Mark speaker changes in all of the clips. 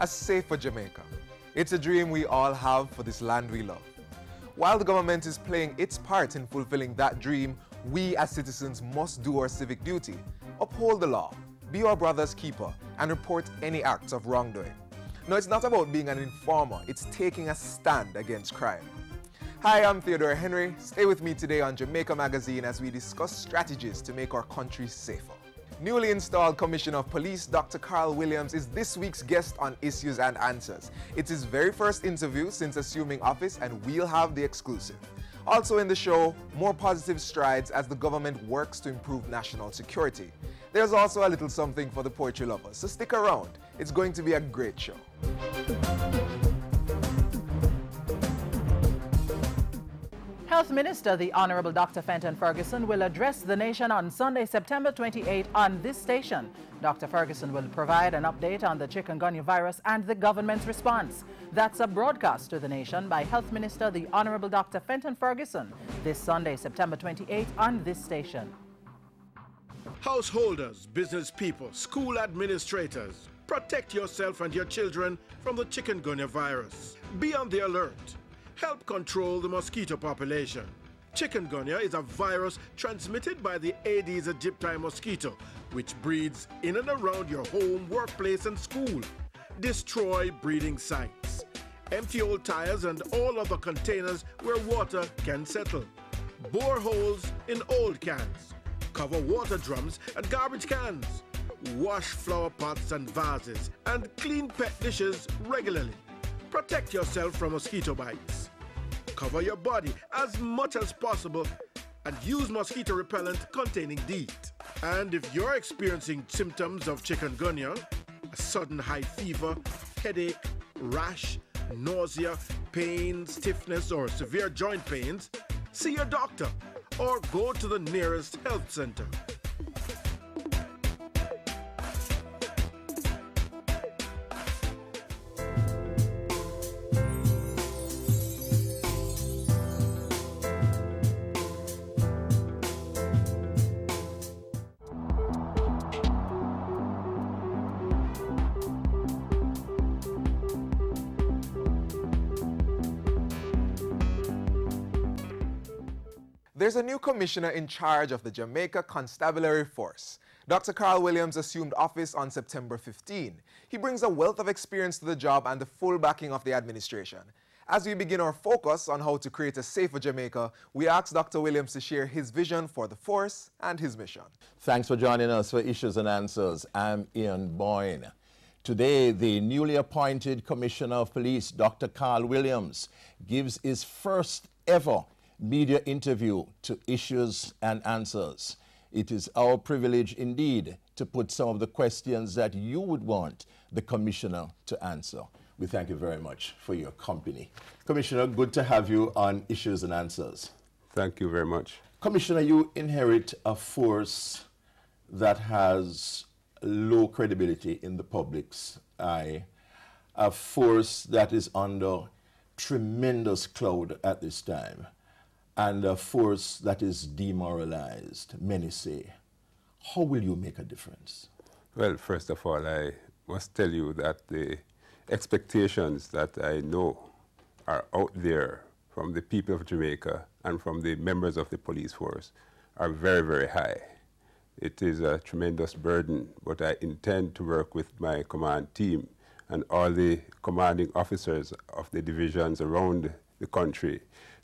Speaker 1: a safer Jamaica. It's a dream we all have for this land we love. While the government is playing its part in fulfilling that dream, we as citizens must do our civic duty, uphold the law, be our brother's keeper, and report any acts of wrongdoing. No, it's not about being an informer, it's taking a stand against crime. Hi, I'm Theodore Henry. Stay with me today on Jamaica Magazine as we discuss strategies to make our country safer. Newly installed Commissioner of Police, Dr. Carl Williams, is this week's guest on Issues and Answers. It's his very first interview since assuming office, and we'll have the exclusive. Also in the show, more positive strides as the government works to improve national security. There's also a little something for the poetry lovers, so stick around. It's going to be a great show.
Speaker 2: Health Minister, the Honorable Dr. Fenton Ferguson, will address the nation on Sunday, September 28 on this station. Dr. Ferguson will provide an update on the chikungunya virus and the government's response. That's a broadcast to the nation by Health Minister, the Honorable Dr. Fenton Ferguson, this Sunday, September 28 on this station.
Speaker 3: Householders, business people, school administrators, protect yourself and your children from the chikungunya virus. Be on the alert. Help control the mosquito population. Chikungunya is a virus transmitted by the Aedes aegypti mosquito, which breeds in and around your home, workplace, and school. Destroy breeding sites. Empty old tires and all other containers where water can settle. Bore holes in old cans. Cover water drums and garbage cans. Wash flower pots and vases and clean pet dishes regularly. Protect yourself from mosquito bites. Cover your body as much as possible and use mosquito repellent containing DEET. And if you're experiencing symptoms of chikungunya, a sudden high fever, headache, rash, nausea, pain, stiffness, or severe joint pains, see your doctor or go to the nearest health center.
Speaker 1: There's a new commissioner in charge of the Jamaica Constabulary Force. Dr. Carl Williams assumed office on September 15. He brings a wealth of experience to the job and the full backing of the administration. As we begin our focus on how to create a safer Jamaica, we asked Dr. Williams to share his vision for the force and his mission.
Speaker 4: Thanks for joining us for Issues and Answers. I'm Ian Boyne. Today, the newly appointed Commissioner of Police, Dr. Carl Williams, gives his first ever media interview to Issues and Answers. It is our privilege indeed to put some of the questions that you would want the Commissioner to answer. We thank you very much for your company. Commissioner, good to have you on Issues and Answers.
Speaker 5: Thank you very much.
Speaker 4: Commissioner, you inherit a force that has low credibility in the public's eye, a force that is under tremendous cloud at this time, and a force that is demoralized, many say. How will you make a difference?
Speaker 5: Well, first of all, I must tell you that the expectations that I know are out there from the people of Jamaica and from the members of the police force are very, very high. It is a tremendous burden, but I intend to work with my command team and all the commanding officers of the divisions around the country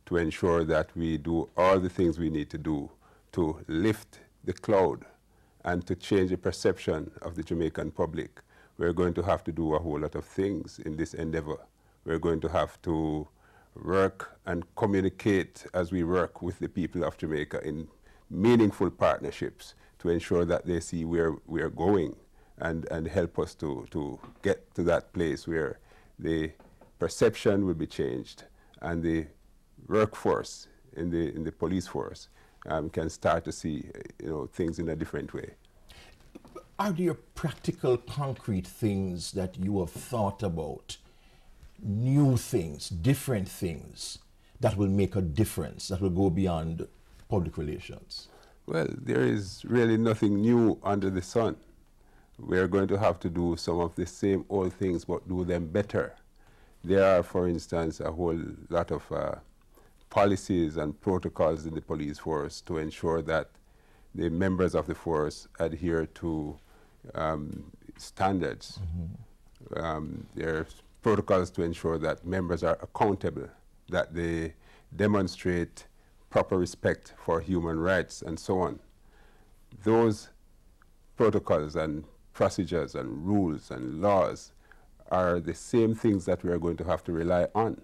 Speaker 5: to ensure that we do all the things we need to do to lift the cloud and to change the perception of the Jamaican public. We're going to have to do a whole lot of things in this endeavor. We're going to have to work and communicate as we work with the people of Jamaica in meaningful partnerships to ensure that they see where we are going and help us to get to that place where the perception will be changed and the workforce in the police force can start to see things in a different way.
Speaker 4: Are there practical, concrete things that you have thought about, new things, different things, that will make a difference, that will go beyond public relations?
Speaker 5: Well, there is really nothing new under the sun. we're going to have to do some of the same old things, but do them better. There are, for instance, a whole lot of policies and protocols in the police force to ensure that the members of the force adhere to standards. There are protocols to ensure that members are accountable, that they demonstrate proper respect for human rights, and so on. Those protocols and procedures and rules and laws are the same things that we are going to have to rely on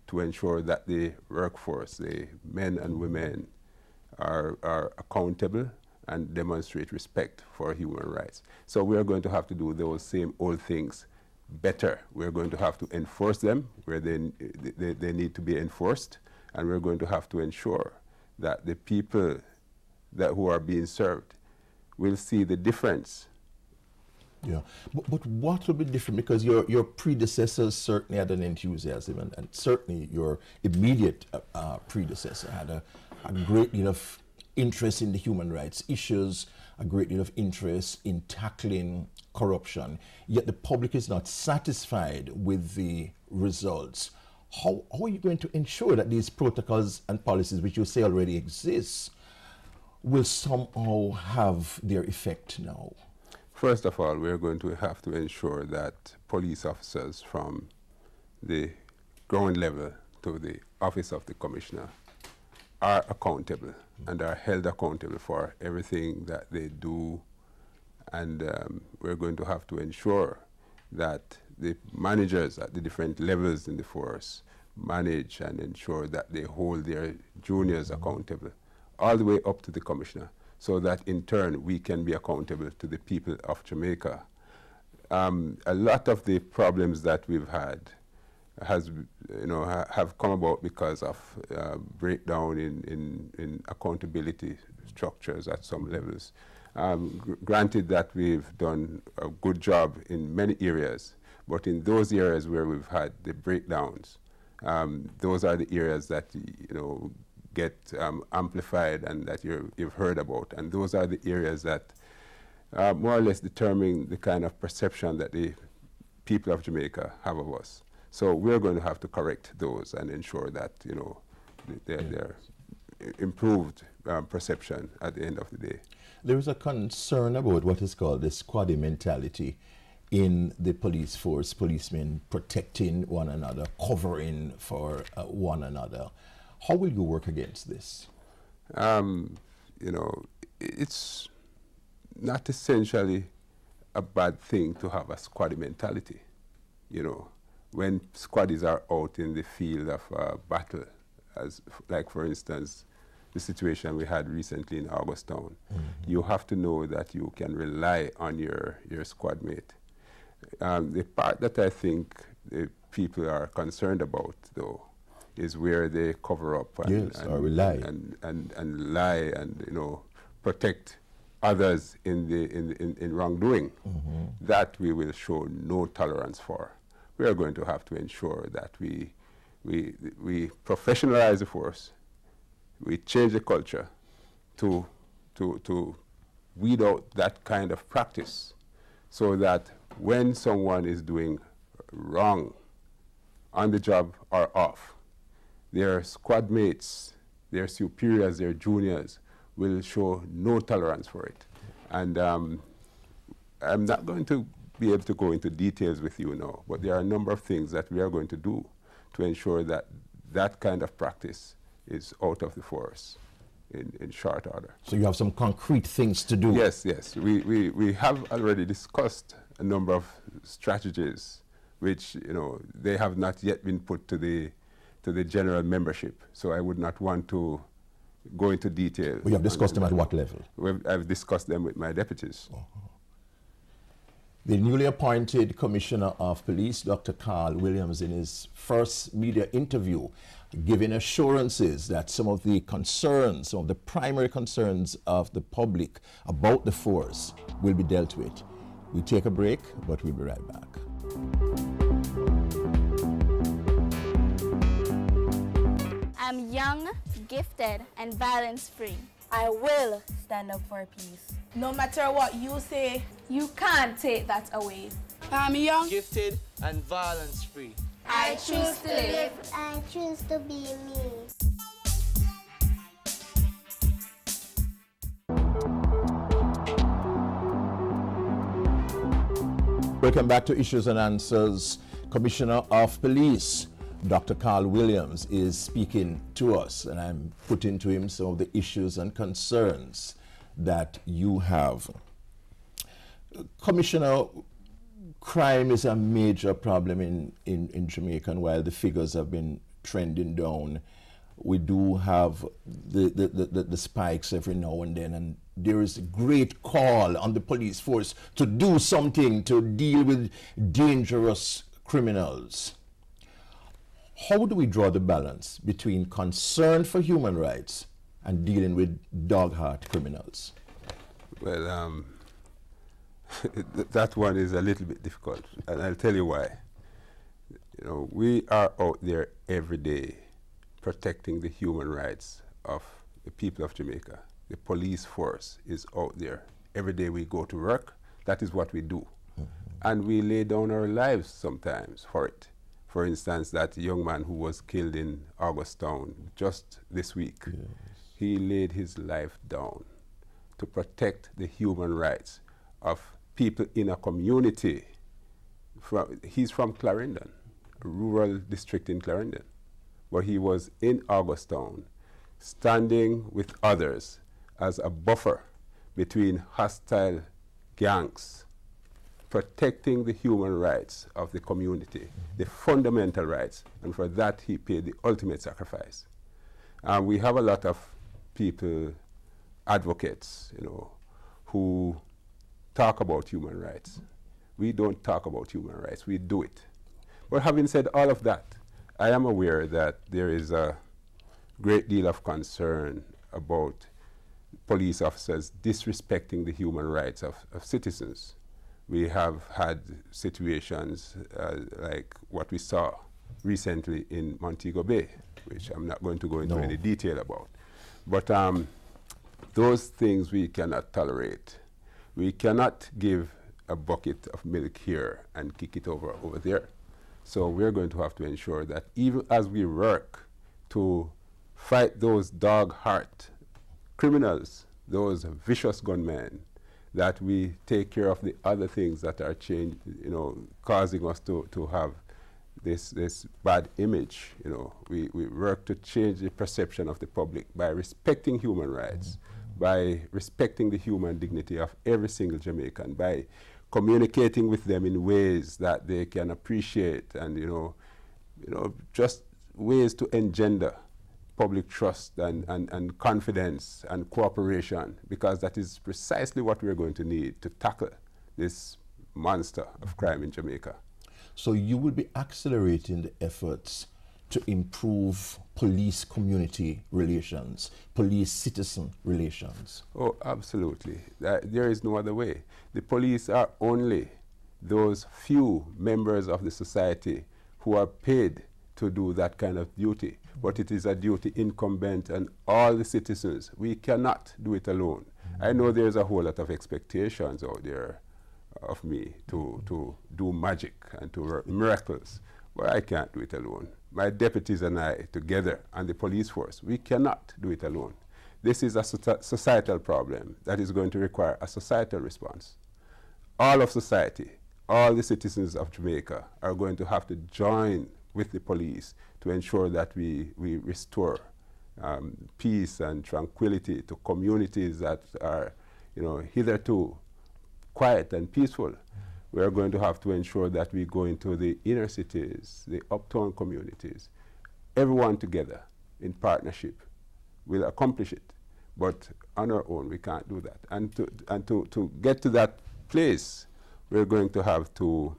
Speaker 5: to ensure that the workforce, the men and women, are accountable and demonstrate respect for human rights. So we are going to have to do those same old things better. We're going to have to enforce them where they need to be enforced, and we're going to have to ensure that the people who are being served will see the difference.
Speaker 4: Yeah, but what will be different? Because your predecessors certainly had an enthusiasm, and certainly your immediate predecessor had a great deal of interest in the human rights issues, a great deal of interest in tackling corruption, yet the public is not satisfied with the results. How are you going to ensure that these protocols and policies, which you say already exist, will somehow have their effect now?
Speaker 5: First of all, we're going to have to ensure that police officers from the ground level to the office of the commissioner are accountable and are held accountable for everything that they do. And we're going to have to ensure that the managers at the different levels in the force manage and ensure that they hold their juniors accountable, all the way up to the commissioner, so that in turn we can be accountable to the people of Jamaica. A lot of the problems that we've had have come about because of breakdown in accountability structures at some levels. Granted that we've done a good job in many areas, but in those areas where we've had the breakdowns, those are the areas that get amplified and that you've heard about, and those are the areas that more or less determine the kind of perception that the people of Jamaica have of us. So we're going to have to correct those and ensure that they're improved perception at the end of the day.
Speaker 4: There is a concern about what is called the squaddy mentality in the police force, policemen protecting one another, covering for one another. How will you work against this? It's not essentially a bad thing to have a squaddy mentality. When squaddies are out in the field of battle, like for instance, the situation we had recently in Augustown, you have to know that you can rely on your squad mate. The part that I think the people are concerned about, though, is where they cover up and lie and protect others in wrongdoing. That we will show no tolerance for. We are going to have to ensure that we professionalize the force. We change the culture to weed out that kind of practice, so that when someone is doing wrong on the job or off, their squad mates, their superiors, their juniors will show no tolerance for it. And I'm not going to be able to go into details with you now, but there are a number of things that we are going to do to ensure that that kind of practice is out of the force in short order. So you have some concrete things to do? Yes, yes. We have already discussed a number of strategies which, they have not yet been put to the general membership. So I would not want to go into detail. We have discussed them at what level? I've discussed them with my deputies. The newly appointed Commissioner of Police, Dr. Carl Williams, in his first media interview, giving assurances that some of the concerns, some of the primary concerns of the public about the force will be dealt with. We take a break, but we'll be right back.
Speaker 6: I'm young, gifted, and violence-free.
Speaker 7: I will stand up for peace.
Speaker 6: No matter what you say,
Speaker 7: you can't take that away.
Speaker 6: I'm young,
Speaker 8: gifted, and violence-free.
Speaker 7: I choose to live.
Speaker 9: I choose to be me.
Speaker 4: Welcome back to Issues and Answers. Commissioner of Police, Dr. Carl Williams, is speaking to us, and I'm putting to him some of the issues and concerns that you have. Commissioner, crime is a major problem in Jamaica, and while the figures have been trending down, we do have the spikes every now and then, and there is a great call on the police force to do something to deal with dangerous criminals. How do we draw the balance between concern for human rights and dealing with dog-heart criminals?
Speaker 5: Well, that one is a little bit difficult, and I'll tell you why. You know, we are out there every day protecting the human rights of the people of Jamaica. The police force is out there. Every day we go to work, that is what we do. And we lay down our lives sometimes for it. For instance, that young man who was killed in Augustown just this week, he laid his life down to protect the human rights of people in a community. He's from Clarendon, a rural district in Clarendon, where he was in Augustown, standing with others as a buffer between hostile gangs, protecting the human rights of the community, the fundamental rights, and for that he paid the ultimate sacrifice. We have a lot of people, advocates, you know, who talk about human rights. We don't talk about human rights, we do it. But having said all of that, I am aware that there is a great deal of concern about police officers disrespecting the human rights of citizens. We have had situations like what we saw recently in Montego Bay, which I'm not going to go into any detail about. But those things we cannot tolerate. We cannot give a bucket of milk here and kick it over there. So we're going to have to ensure that even as we work to fight those dog-heart criminals, those vicious gunmen, that we take care of the other things that are causing us to have this bad image. You know, we work to change the perception of the public by respecting human rights, by respecting the human dignity of every single Jamaican, by communicating with them in ways that they can appreciate, and just ways to engender public trust and confidence and cooperation, because that is precisely what we're going to need to tackle this monster of crime in Jamaica.
Speaker 4: So you will be accelerating the efforts to improve police-community relations, police-citizen relations?
Speaker 5: Oh, absolutely. There is no other way. The police are only those few members of the society who are paid to do that kind of duty. But it is a duty incumbent on all the citizens. We cannot do it alone. I know there's a whole lot of expectations out there of me to do magic and to work miracles, but I can't do it alone. My deputies and I together, and the police force, we cannot do it alone. This is a societal problem that is going to require a societal response. All of society, all the citizens of Jamaica are going to have to join with the police to ensure that we restore peace and tranquility to communities that are, hitherto quiet and peaceful. We are going to have to ensure that we go into the inner cities, the uptown communities. Everyone together in partnership will accomplish it. But on our own, we can't do that. And to get to that place, we're going to have to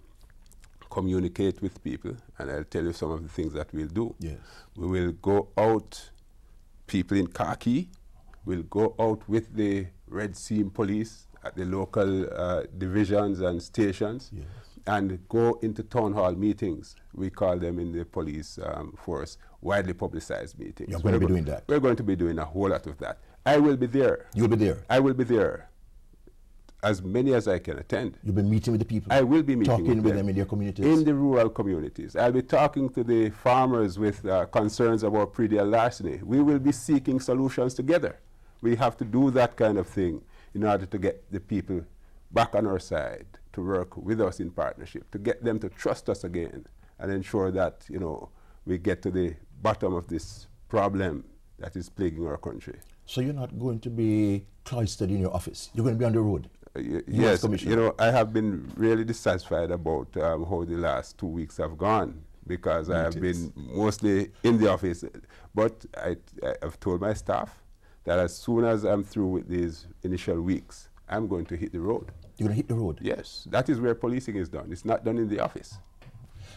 Speaker 5: communicate with people, and I'll tell you some of the things that we'll do.
Speaker 4: Yes.
Speaker 5: We will go out, people in khaki, we'll go out with the Red Seam police at the local divisions and stations,
Speaker 4: yes,
Speaker 5: and go into town hall meetings. We call them in the police force widely publicized meetings.
Speaker 4: You're going to be doing that?
Speaker 5: We're going to be doing a whole lot of that. I will be there.
Speaker 4: You'll be there?
Speaker 5: I will be there. as many as I can attend.
Speaker 4: You'll be meeting with the people?
Speaker 5: I will be meeting
Speaker 4: talking
Speaker 5: with
Speaker 4: them in your communities?
Speaker 5: In the rural communities. I'll be talking to the farmers with concerns about predial larceny. We will be seeking solutions together. We have to do that kind of thing in order to get the people back on our side, to work with us in partnership, to get them to trust us again, and ensure that, you know, we get to the bottom of this problem that is plaguing our country.
Speaker 4: So you're not going to be cloistered in your office? You're going to be on the road?
Speaker 5: Yes, you know, I have been really dissatisfied about how the last 2 weeks have gone, because I have been mostly in the office. But I've told my staff that as soon as I'm through with these initial weeks, I'm going to hit the road.
Speaker 4: You're going to hit the road?
Speaker 5: Yes, that is where policing is done. It's not done in the office.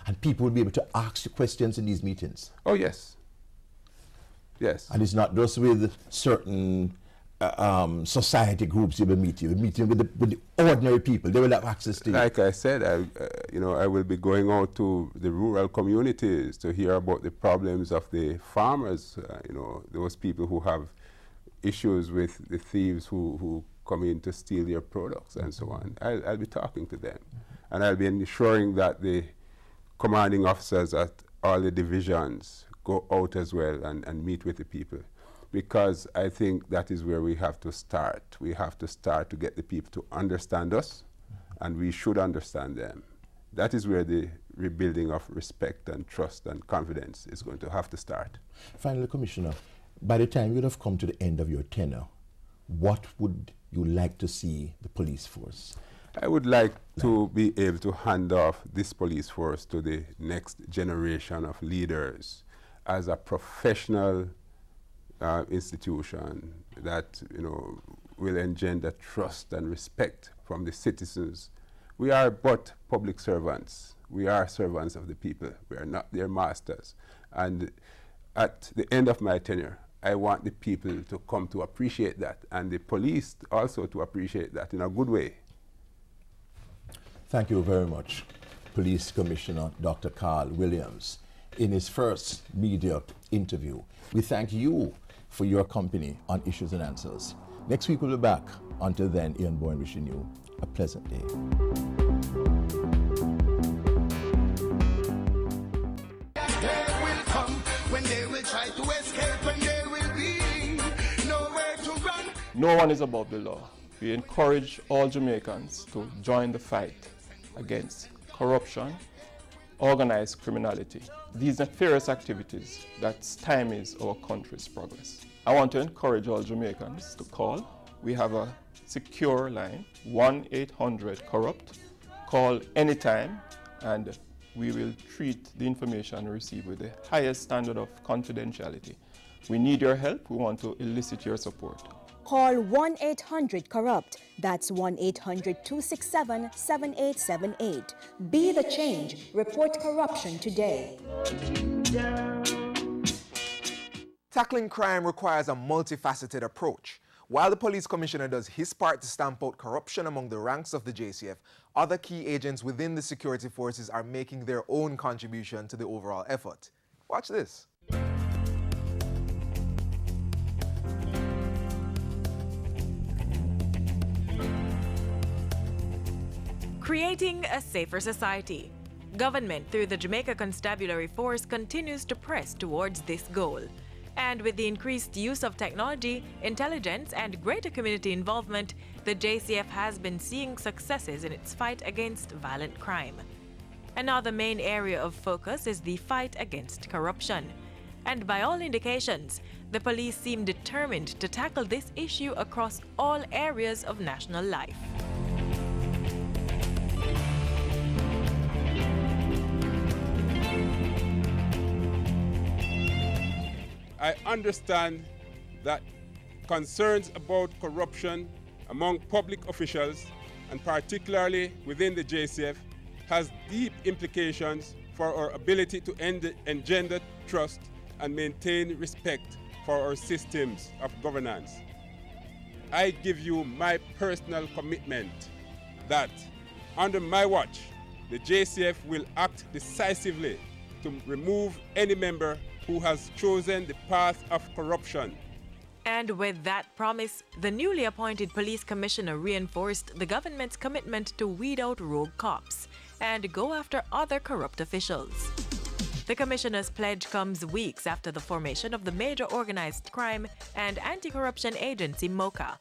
Speaker 4: And people will be able to ask you questions in these meetings?
Speaker 5: Oh, yes. Yes.
Speaker 4: And it's not just with certain society groups you'll be meeting. You'll be meeting with the ordinary people. They will have access to you.
Speaker 5: Like I said, you know, I will be going out to the rural communities to hear about the problems of the farmers, you know, those people who have issues with the thieves who come in to steal their products and so on. I'll be talking to them. And I'll be ensuring that the commanding officers at all the divisions go out as well and meet with the people. Because I think that is where we have to start. We have to start to get the people to understand us, and we should understand them. That is where the rebuilding of respect and trust and confidence is going to have to start.
Speaker 4: Finally, Commissioner, by the time you'd have come to the end of your tenure, what would you like to see the police force?
Speaker 5: I would like to be able to hand off this police force to the next generation of leaders as a professional institution that, you know, will engender trust and respect from the citizens. We are but public servants. We are servants of the people. We are not their masters. And at the end of my tenure, I want the people to come to appreciate that, and the police also to appreciate that in a good way.
Speaker 4: Thank you very much, Police Commissioner Dr. Carl Williams. In his first media interview, we thank you for your company on Issues and Answers. Next week we'll be back. Until then, Ian Boyne wishing you a pleasant day.
Speaker 10: They will come when they will try to escape, and there will be nowhere to run.
Speaker 11: No one is above the law. We encourage all Jamaicans to join the fight against corruption, organized criminality, these nefarious activities that stymies our country's progress. I want to encourage all Jamaicans to call. We have a secure line, 1-800-CORRUPT. Call anytime, and we will treat the information received with the highest standard of confidentiality. We need your help. We want to elicit your support.
Speaker 12: Call 1-800-CORRUPT. That's 1-800-267-7878. Be the change. Report corruption today.
Speaker 1: Tackling crime requires a multifaceted approach. While the police commissioner does his part to stamp out corruption among the ranks of the JCF, other key agents within the security forces are making their own contribution to the overall effort. Watch this.
Speaker 13: Creating a safer society. Government, through the Jamaica Constabulary Force, continues to press towards this goal. And with the increased use of technology, intelligence, and greater community involvement, the JCF has been seeing successes in its fight against violent crime. Another main area of focus is the fight against corruption. And by all indications, the police seem determined to tackle this issue across all areas of national life.
Speaker 5: I understand that concerns about corruption among public officials, and particularly within the JCF, has deep implications for our ability to engender trust and maintain respect for our systems of governance. I give you my personal commitment that under my watch, the JCF will act decisively to remove any member who has chosen the path of corruption.
Speaker 13: And with that promise, the newly appointed police commissioner reinforced the government's commitment to weed out rogue cops and go after other corrupt officials. The commissioner's pledge comes weeks after the formation of the major organized crime and anti-corruption agency MOCA.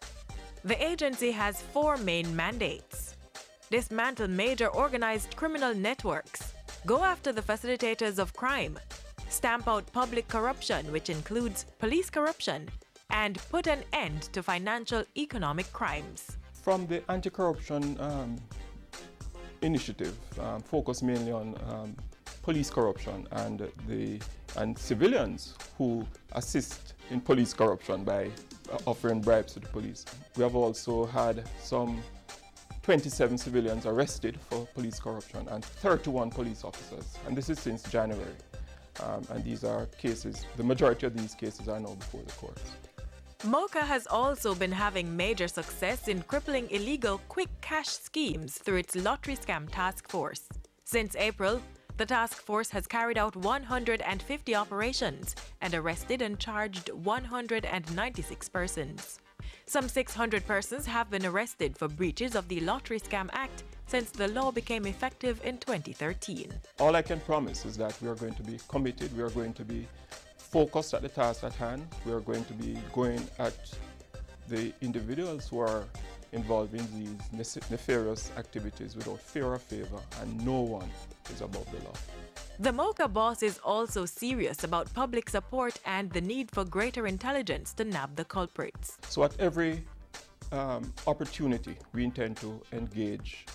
Speaker 13: The agency has 4 main mandates: dismantle major organized criminal networks, go after the facilitators of crime, stamp out public corruption, which includes police corruption, and put an end to financial economic crimes.
Speaker 11: From the anti-corruption initiative, focused mainly on police corruption and civilians who assist in police corruption by offering bribes to the police. We have also had some 27 civilians arrested for police corruption and 31 police officers, and this is since January. And these are cases, the majority of these cases are now before the courts.
Speaker 13: MOCA has also been having major success in crippling illegal quick cash schemes through its lottery scam task force. Since April, the task force has carried out 150 operations and arrested and charged 196 persons. Some 600 persons have been arrested for breaches of the Lottery Scam Act since the law became effective in 2013.
Speaker 11: All I can promise is that we are going to be committed, we are going to be focused at the task at hand, we are going to be going at the individuals who are involved in these nefarious activities without fear or favor, and no one is above the law.
Speaker 13: The MOCA boss is also serious about public support and the need for greater intelligence to nab the culprits.
Speaker 11: So at every opportunity, we intend to engage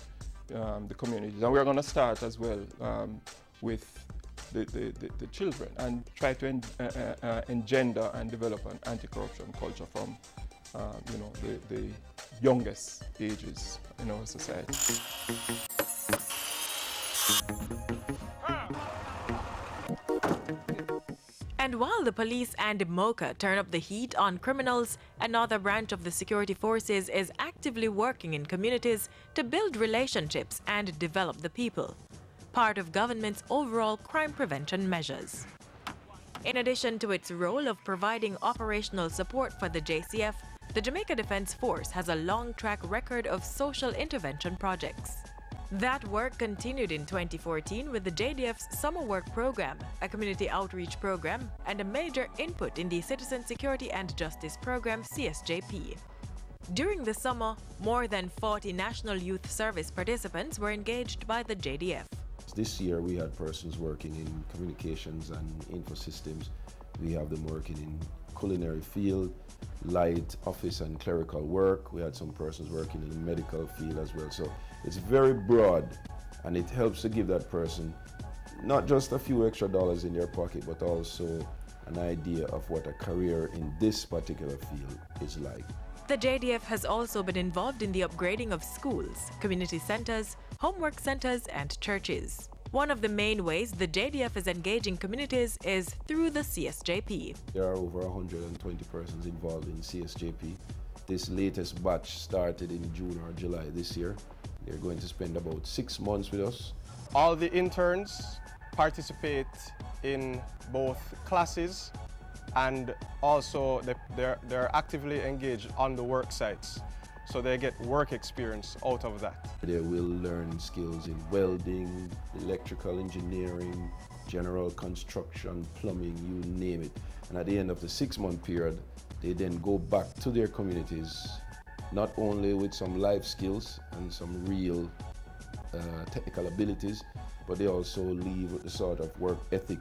Speaker 11: the communities. And we're going to start as well with the children and try to engender and develop an anti-corruption culture from the youngest ages in our society.
Speaker 13: And while the police and MOCA turn up the heat on criminals, another branch of the security forces is actively working in communities to build relationships and develop the people, part of government's overall crime prevention measures. In addition to its role of providing operational support for the JCF, the Jamaica Defense Force has a long track record of social intervention projects. That work continued in 2014 with the JDF's Summer Work Program, a community outreach program, and a major input in the Citizen Security and Justice Program (CSJP). During the summer, more than 40 National Youth Service participants were engaged by the JDF.
Speaker 14: This year we had persons working in communications and info systems. We have them working in culinary field, light office and clerical work. We had some persons working in the medical field as well. So it's very broad, and it helps to give that person not just a few extra dollars in their pocket, but also an idea of what a career in this particular field is like.
Speaker 13: The JDF has also been involved in the upgrading of schools, community centers, homework centers, and churches. One of the main ways the JDF is engaging communities is through the CSJP.
Speaker 14: There are over 120 persons involved in CSJP. This latest batch started in June or July this year. They're going to spend about 6 months with us.
Speaker 15: All the interns participate in both classes, and also they're actively engaged on the work sites. So they get work experience out of that.
Speaker 14: They will learn skills in welding, electrical engineering, general construction, plumbing, you name it. And at the end of the 6-month period, they then go back to their communities, not only with some life skills and some real technical abilities, but they also leave with the sort of work ethic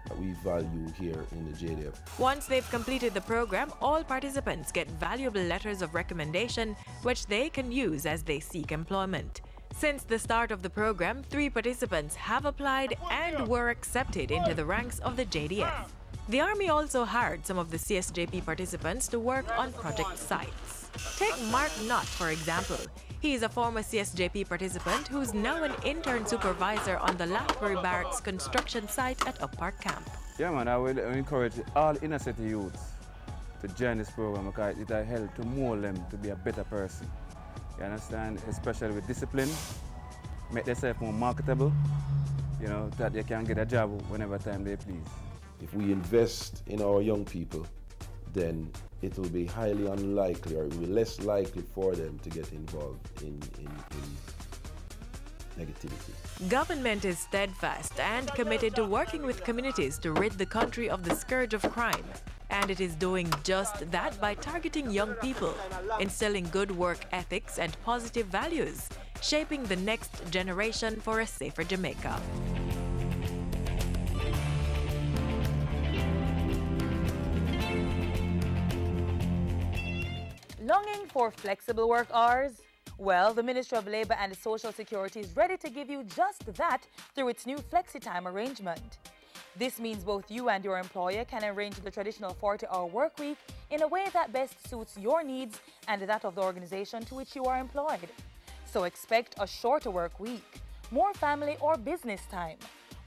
Speaker 14: that we value here in the JDF.
Speaker 13: Once they've completed the program, all participants get valuable letters of recommendation which they can use as they seek employment. Since the start of the program, 3 participants have applied and were accepted into the ranks of the JDF. The Army also hired some of the CSJP participants to work on project sites. Take Mark Knott, for example. He is a former CSJP participant who's now an intern supervisor on the Lathbury Barracks construction site at Up Park Camp.
Speaker 16: Yeah, man, I will encourage all inner city youths to join this program because it will help to mold them to be a better person. You understand? Especially with discipline, make themselves more marketable, you know, that they can get a job whenever time they please.
Speaker 14: If we invest in our young people then it will be highly unlikely, or it will be less likely for them to get involved in negativity.
Speaker 13: Government is steadfast and committed to working with communities to rid the country of the scourge of crime. And it is doing just that by targeting young people, instilling good work ethics and positive values, shaping the next generation for a safer Jamaica.
Speaker 17: Longing for flexible work hours? Well, the Ministry of Labour and Social Security is ready to give you just that through its new flexi-time arrangement. This means both you and your employer can arrange the traditional 40-hour work week in a way that best suits your needs and that of the organization to which you are employed. So expect a shorter work week, more family or business time,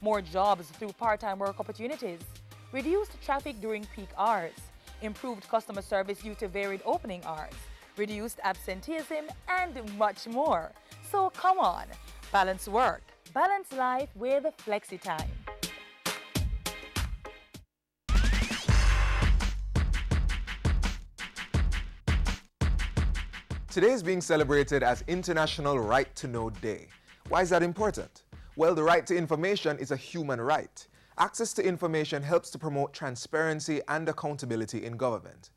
Speaker 17: more jobs through part-time work opportunities, reduced traffic during peak hours, improved customer service due to varied opening hours, reduced absenteeism, and much more. So come on, balance work, balance life with flexi-time.
Speaker 1: Today is being celebrated as International Right to Know Day. Why is that important? Well, the right to information is a human right. Access to information helps to promote transparency and accountability in government.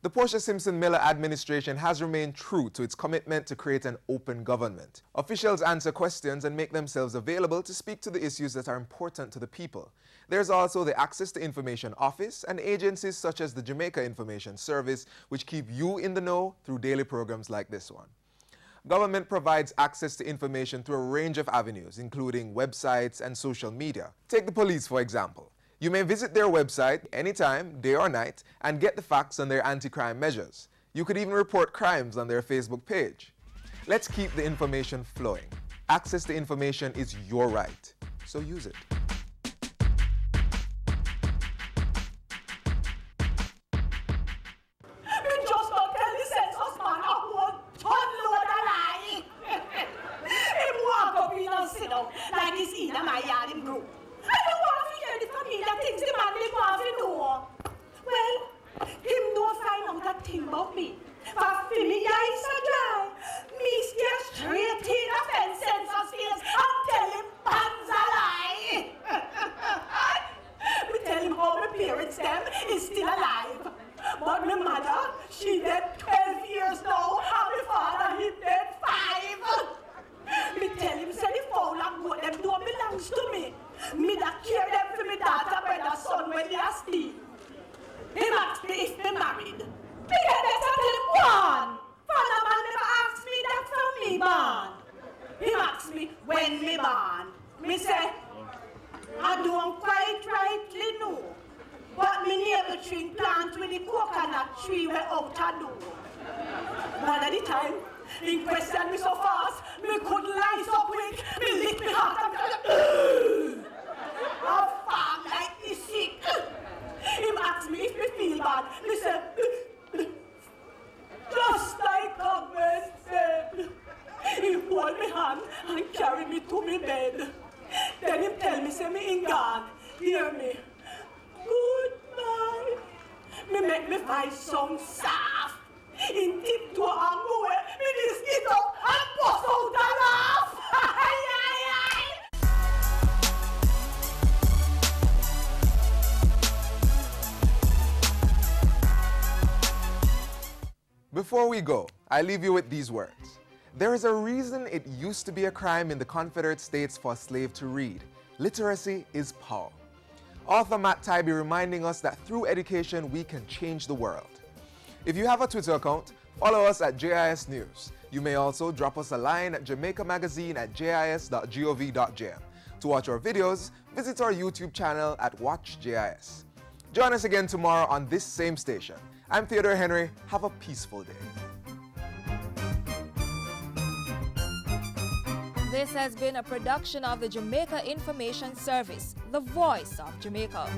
Speaker 1: The Portia Simpson Miller administration has remained true to its commitment to create an open government. Officials answer questions and make themselves available to speak to the issues that are important to the people. There's also the Access to Information Office and agencies such as the Jamaica Information Service, which keep you in the know through daily programs like this one. Government provides access to information through a range of avenues, including websites and social media. Take the police, for example. You may visit their website anytime, day or night, and get the facts on their anti-crime measures. You could even report crimes on their Facebook page. Let's keep the information flowing. Access to information is your right, so use it.
Speaker 18: Like this in my yard in group. I don't want to hear the familiar things the man they want to know. Well, him don't find out a thing about me. For me, eyes are dry. Me stare straight in the fence sensor space and tell him bands a lie. We tell him how my parents them is still alive. But my mother, she dead 12 years now, and my father, he dead 5. Me tell him, say the fowl and goat, them don't belongs to me. Me that care them for me daughter, brother, son when they are still. Him ask me if me married. Me get better tell him one. Father man never ask me that from me born. Him ask me when me born. Me say, I don't quite rightly know. But me neighbor tree plant with the coconut tree where out a door. One at the time, he questioned me so fast, me couldn't lie so quick, me lick me heart and I farm like me sick. Him asked me if me feel bad, me said, just like a man said. He hold me hand and carry me to me bed. Then him tell me, say me in God, hear me, goodbye. Me make me voice sound soft. In tiptoe and go away, me just get up and bust out a laugh.
Speaker 1: Before we go, I leave you with these words. There is a reason it used to be a crime in the Confederate States for a slave to read. Literacy is power. Author Matt Tybee reminding us that through education we can change the world. If you have a Twitter account, follow us at JIS News. You may also drop us a line at jamaicamagazine@jis.gov.jm. To watch our videos, visit our YouTube channel at WatchJIS. Join us again tomorrow on this same station. I'm Theodore Henry. Have a peaceful day.
Speaker 12: This has been a production of the Jamaica Information Service, the voice of Jamaica.